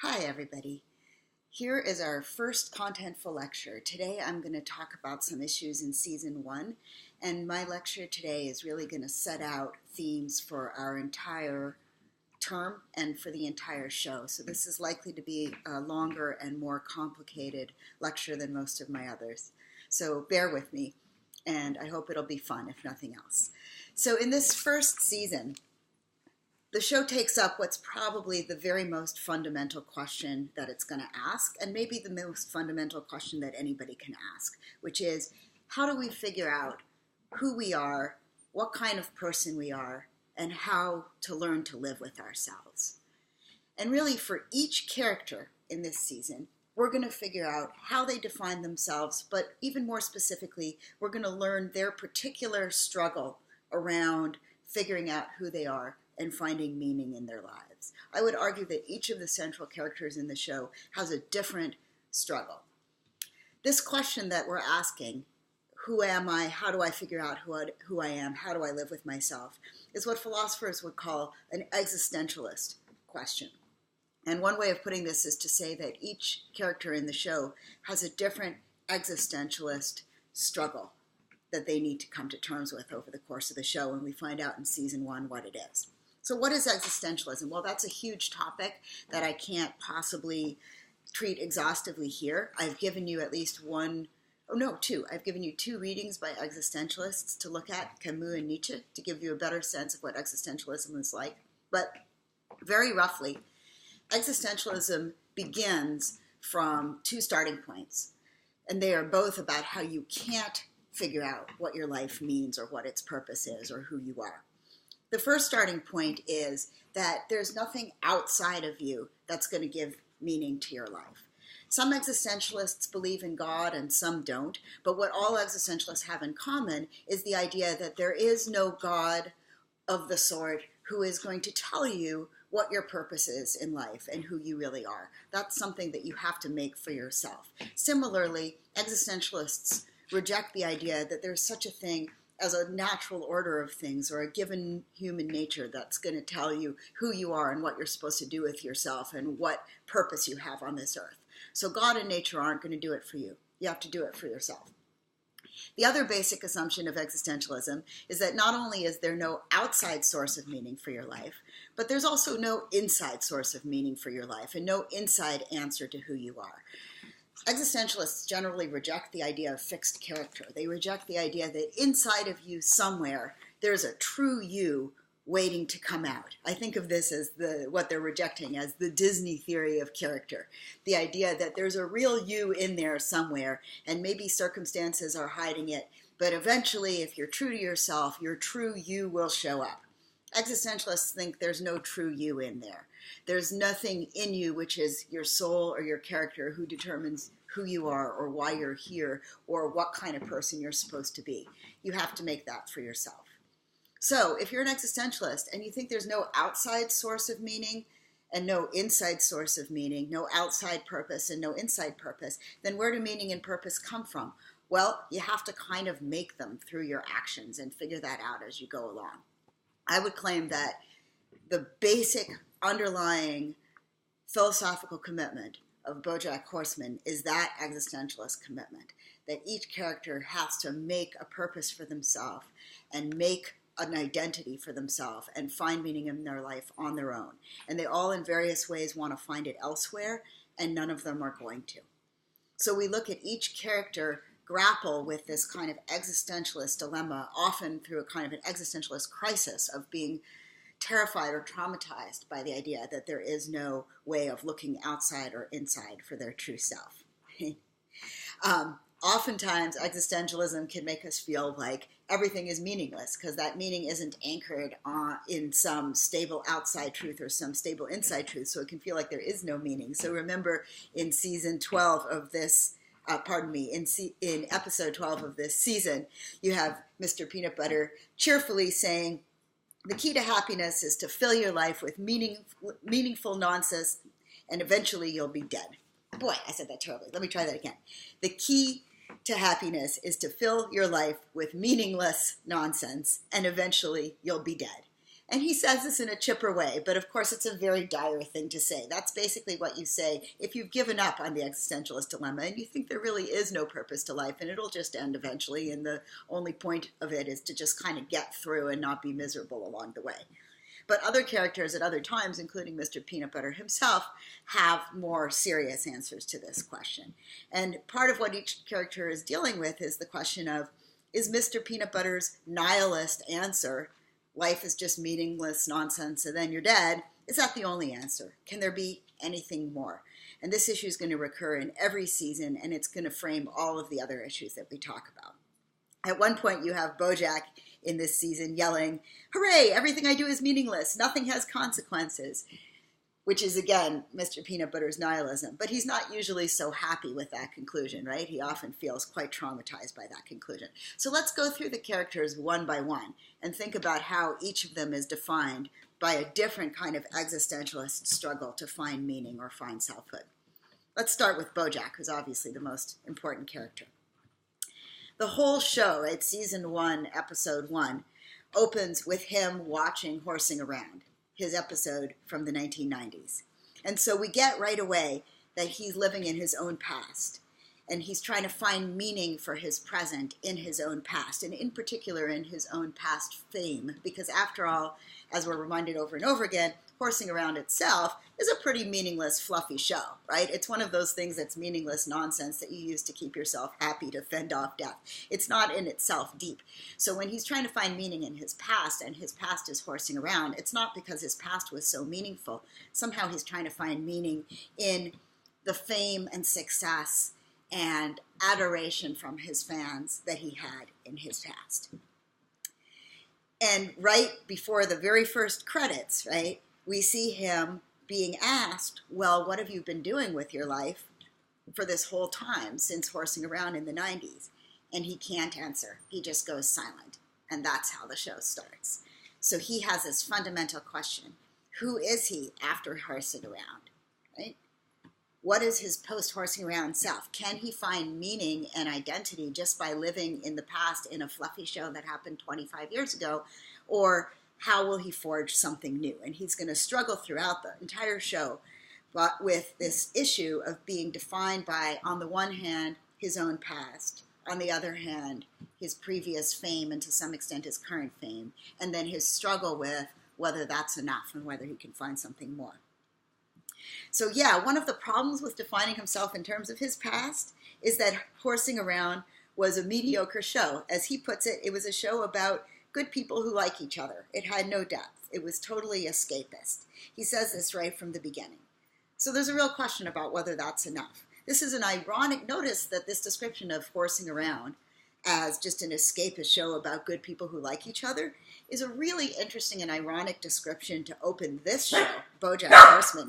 Hi everybody. Here is our first contentful lecture. Today I'm going to talk about some issues in season 1, and my lecture today is really going to set out themes for our entire term and for the entire show. So this is likely to be a longer and more complicated lecture than most of my others. So bear with me, and I hope it'll be fun if nothing else. So in this first season, the show takes up what's probably the very most fundamental question that it's going to ask, and maybe the most fundamental question that anybody can ask, which is, how do we figure out who we are, what kind of person we are, and how to learn to live with ourselves? And really, for each character in this season, we're going to figure out how they define themselves, but even more specifically, we're going to learn their particular struggle around figuring out who they are and finding meaning in their lives. I would argue that each of the central characters in the show has a different struggle. This question that we're asking, who am I, how do I figure out who I am, how do I live with myself, is what philosophers would call an existentialist question. And one way of putting this is to say that each character in the show has a different existentialist struggle that they need to come to terms with over the course of the show, and we find out in season 1 what it is. So what is existentialism? Well, that's a huge topic that I can't possibly treat exhaustively here. I've given you at least two. I've given you 2 readings by existentialists to look at, Camus and Nietzsche, to give you a better sense of what existentialism is like. But very roughly, existentialism begins from 2 starting points, and they are both about how you can't figure out what your life means or what its purpose is or who you are. The first starting point is that there's nothing outside of you that's going to give meaning to your life. Some existentialists believe in God and some don't, but what all existentialists have in common is the idea that there is no God of the sort who is going to tell you what your purpose is in life and who you really are. That's something that you have to make for yourself. Similarly, existentialists reject the idea that there's such a thing as a natural order of things or a given human nature that's going to tell you who you are and what you're supposed to do with yourself and what purpose you have on this earth. So God and nature aren't going to do it for you. You have to do it for yourself. The other basic assumption of existentialism is that not only is there no outside source of meaning for your life, but there's also no inside source of meaning for your life and no inside answer to who you are. Existentialists generally reject the idea of fixed character. They reject the idea that inside of you somewhere, there's a true you waiting to come out. I think of this as what they're rejecting as the Disney theory of character. The idea that there's a real you in there somewhere, and maybe circumstances are hiding it, but eventually, if you're true to yourself, your true you will show up. Existentialists think there's no true you in there. There's nothing in you which is your soul or your character who determines who you are or why you're here or what kind of person you're supposed to be. You have to make that for yourself. So if you're an existentialist and you think there's no outside source of meaning and no inside source of meaning, no outside purpose and no inside purpose, then where do meaning and purpose come from? Well, you have to kind of make them through your actions and figure that out as you go along. I would claim that the basic underlying philosophical commitment of BoJack Horseman is that existentialist commitment, that each character has to make a purpose for themselves and make an identity for themselves and find meaning in their life on their own. And they all in various ways want to find it elsewhere, and none of them are going to. So we look at each character grapple with this kind of existentialist dilemma, often through a kind of an existentialist crisis of being terrified or traumatized by the idea that there is no way of looking outside or inside for their true self. Oftentimes, existentialism can make us feel like everything is meaningless because that meaning isn't anchored in some stable outside truth or some stable inside truth, so it can feel like there is no meaning. So remember in season 12 of this in episode 12 of this season, you have Mr. Peanut Butter cheerfully saying, the key to happiness is to fill your life with meaningful nonsense, and eventually you'll be dead. Boy, I said that terribly. Let me try that again. The key to happiness is to fill your life with meaningless nonsense, and eventually you'll be dead. And he says this in a chipper way, but of course it's a very dire thing to say. That's basically what you say if you've given up on the existentialist dilemma and you think there really is no purpose to life and it'll just end eventually, and the only point of it is to just kind of get through and not be miserable along the way. But other characters at other times, including Mr. Peanut Butter himself, have more serious answers to this question. And part of what each character is dealing with is the question of, is Mr. Peanut Butter's nihilist answer, life is just meaningless nonsense and then you're dead, is that the only answer? Can there be anything more? And this issue is going to recur in every season, and it's going to frame all of the other issues that we talk about. At one point, you have Bojack in this season yelling, "Hooray, everything I do is meaningless, nothing has consequences," which is, again, Mr. Peanut Butter's nihilism. But he's not usually so happy with that conclusion, right? He often feels quite traumatized by that conclusion. So let's go through the characters one by one and think about how each of them is defined by a different kind of existentialist struggle to find meaning or find selfhood. Let's start with Bojack, who's obviously the most important character. The whole show, right, season 1, episode 1, opens with him watching Horsing Around, his episode from the 1990s. And so we get right away that he's living in his own past, and he's trying to find meaning for his present in his own past, and in particular in his own past fame, because after all, as we're reminded over and over again, Horsing Around itself is a pretty meaningless, fluffy show, right? It's one of those things that's meaningless nonsense that you use to keep yourself happy, to fend off death. It's not in itself deep. So when he's trying to find meaning in his past, and his past is horsing around, it's not because his past was so meaningful. Somehow he's trying to find meaning in the fame and success and adoration from his fans that he had in his past. And right before the very first credits, right, we see him being asked, well, what have you been doing with your life for this whole time since Horsing Around in the 90s? And he can't answer. He just goes silent. And that's how the show starts. So he has this fundamental question. Who is he after Horsing Around, right? What is his post-Horsing Around self? Can he find meaning and identity just by living in the past in a fluffy show that happened 25 years ago? Or how will he forge something new? And he's going to struggle throughout the entire show but with this issue of being defined by, on the one hand, his own past, on the other hand, his previous fame and to some extent his current fame, and then his struggle with whether that's enough and whether he can find something more. So yeah, one of the problems with defining himself in terms of his past is that Horsing Around was a mediocre show. As he puts it, it was a show about good people who like each other. It had no depth. It was totally escapist. He says this right from the beginning. So there's a real question about whether that's enough. This is an ironic, notice that this description of Horsing Around as just an escapist show about good people who like each other is a really interesting and ironic description to open this show, BoJack Horseman,